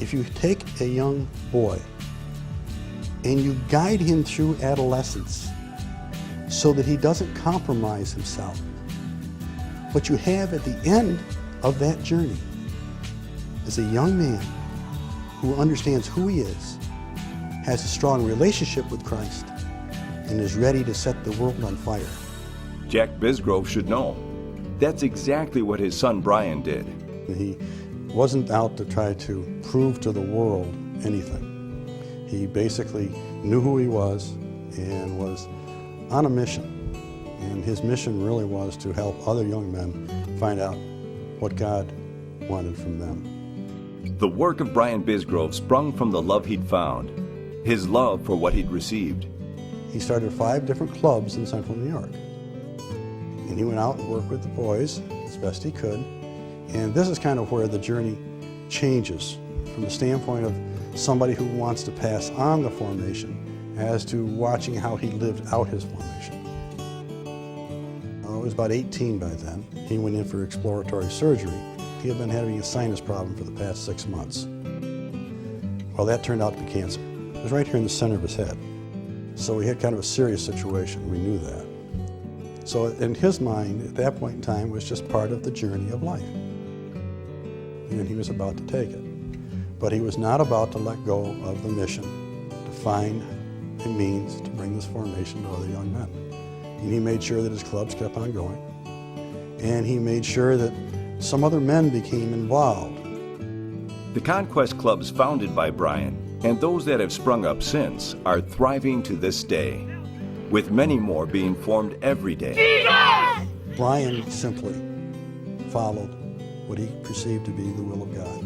If you take a young boy and you guide him through adolescence so that he doesn't compromise himself, what you have at the end of that journey is a young man who understands who he is, has a strong relationship with Christ, and is ready to set the world on fire. Jack Bisgrove should know. That's exactly what his son Brian did. He wasn't out to try to prove to the world anything. He basically knew who he was and was on a mission. And his mission really was to help other young men find out what God wanted from them. The work of Brian Bisgrove sprung from the love he'd found, his love for what he'd received. He started 5 different clubs in central New York. And he went out and worked with the boys as best he could. And this is kind of where the journey changes from the standpoint of somebody who wants to pass on the formation as to watching how he lived out his formation. I was about 18 by then. He went in for exploratory surgery. He had been having a sinus problem for the past 6 months. Well, that turned out to be cancer. It was right here in the center of his head. So he had kind of a serious situation. We knew that. So in his mind, at that point in time, it was just part of the journey of life. And he was about to take it. But he was not about to let go of the mission to find a means to bring this formation to other young men. And he made sure that his clubs kept on going. And he made sure that some other men became involved. The Conquest clubs founded by Brian, and those that have sprung up since, are thriving to this day, with many more being formed every day. Jesus! Brian simply followed what he perceived to be the will of God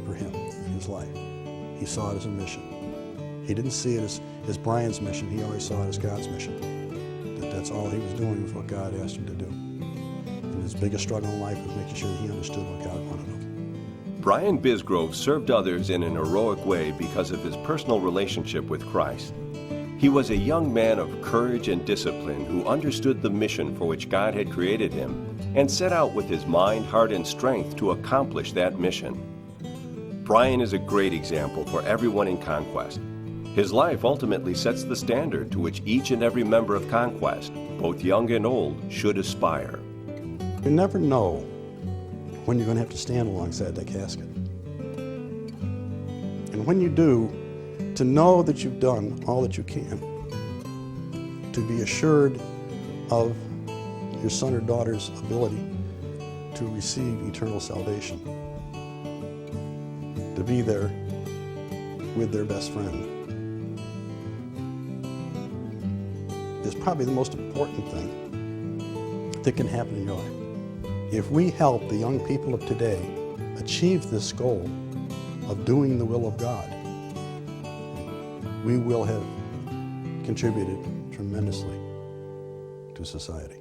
for him in his life. He saw it as a mission. He didn't see it as Brian's mission. He always saw it as God's mission. That's all he was doing was what God asked him to do. And his biggest struggle in life was making sure he understood what God wanted of him. Brian Bisgrove served others in an heroic way because of his personal relationship with Christ. He was a young man of courage and discipline who understood the mission for which God had created him and set out with his mind, heart, and strength to accomplish that mission. Brian is a great example for everyone in Conquest. His life ultimately sets the standard to which each and every member of Conquest, both young and old, should aspire. You never know when you're going to have to stand alongside that casket. And when you do, to know that you've done all that you can, to be assured of your son or daughter's ability to receive eternal salvation, to be there with their best friend, is probably the most important thing that can happen in your life. If we help the young people of today achieve this goal of doing the will of God, we will have contributed tremendously to society.